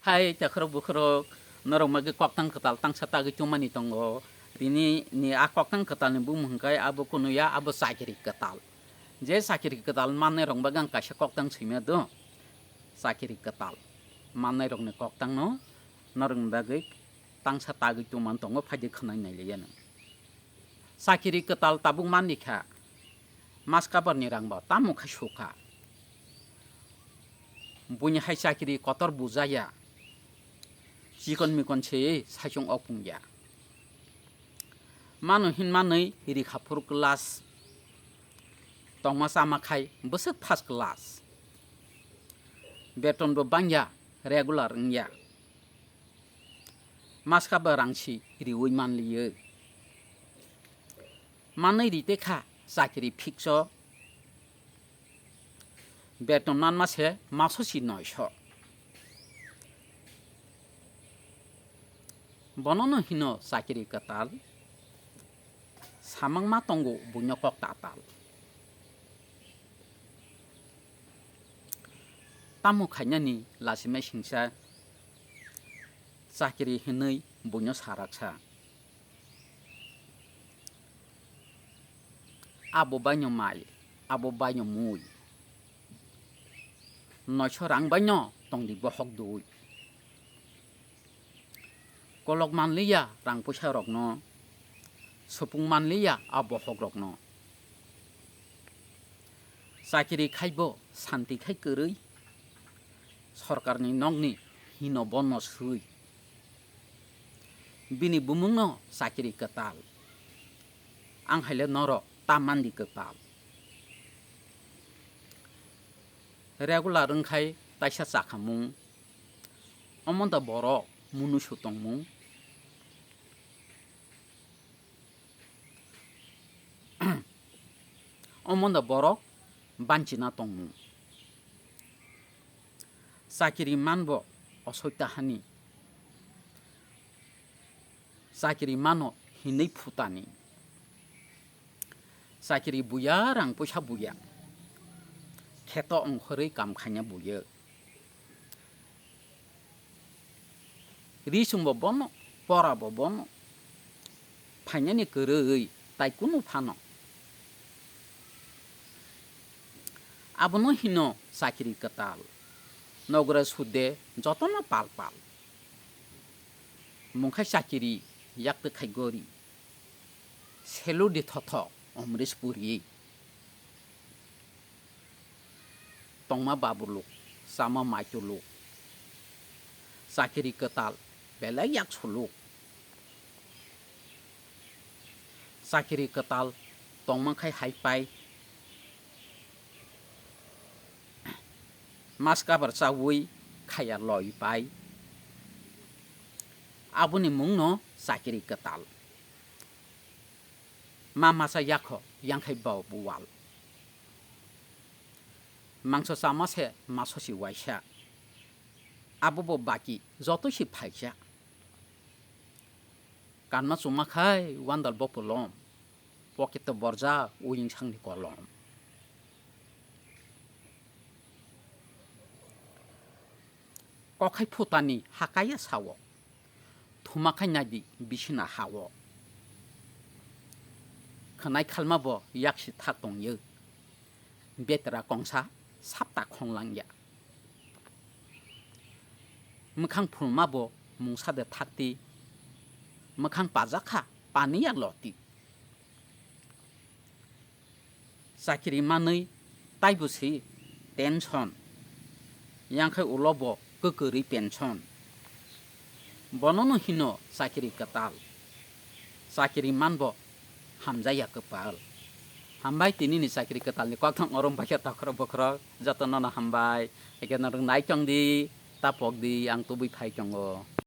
Hai takrok bukrok norong magi koktang ketal tang sata gi cuma ni tongo ini ni a koktang ketal ni bum hengkai abo kuno ya abo sakiri ketal je sakiri ketal manne rong bagang ka koktang sime do sakiri ketal manne rong ni koktang no norong bagi tang sata gi cuma tongo phaji khnai nai le sakiri ketal tabung mani kha mas kabar ni rang ba tamu kha suka bunya hai sakiri kotor buzaya Jikon mikon se sajong opung ya. Manu hin manai iri khapur kelas. Tong masa makai besek pas kelas. Beton bebanya regular ya. Mas kabarangsi iri wiman liye. Manai di teka sakiri pikso. Beton nan mashe masosi noisho. Bonono hino sakiri ketal samang matongo bunyokok tatal tamu khanya ni lasime singsa sakiri hinai bunyo saraksa abo banyo mai abo banyo mui nochorang banyo tong di bohok dui kolok manliya rang pusha rokno sopung manliya abo hok rokno sakiri khaibo santi khai kerui sarkarni nongni hino bonno sui bini bumungno sakiri ketal ang haile noro tamandi ketal regular rengkai taisa sakamung omonda borok munu sutongmung omonda borok banchina tongmu sakiri manbo osoitahani sakiri mano hinai phutani sakiri buya rang pusha buya kheto ongkhorei kam khanya buya risungbo bono porabo bono phanyani kerei tai kunu phano abono hino sakiri ketal nogre sude jotono palpal mungkhai sakiri yakte khaigori selu de thotho omrispuri tongma babuluk sama machuluk sakiri ketal belai yak suluk sakiri ketal tongma khai haipai mas kabar sawi khaya loi pai abuni mungno sakiri ketal mama sa yakho yang khai bau buwal mangso samase masosi waisha abobo baki joto si phaisha kanma suma khai wandal bopolom pocket borja uing sangni kolom kokai phutani hakaya sawo thumakai nadi bisina hawo khanai khalmabo yaksi thakong ye betra kongsa sapta khonglangya mukhang phulmabo mungsa de thakti mukhang pajakha paniya loti sakiri manai taibusi tension yangkhai ulobo kekeri pension bonono hino sakiri ketal sakiri manbo hamjaya kepal hambai tini ni sakiri ketal ni koktang orom bakia takro bokro jatono na hambai eken orang naikong di tapok di ang tubui phai chongo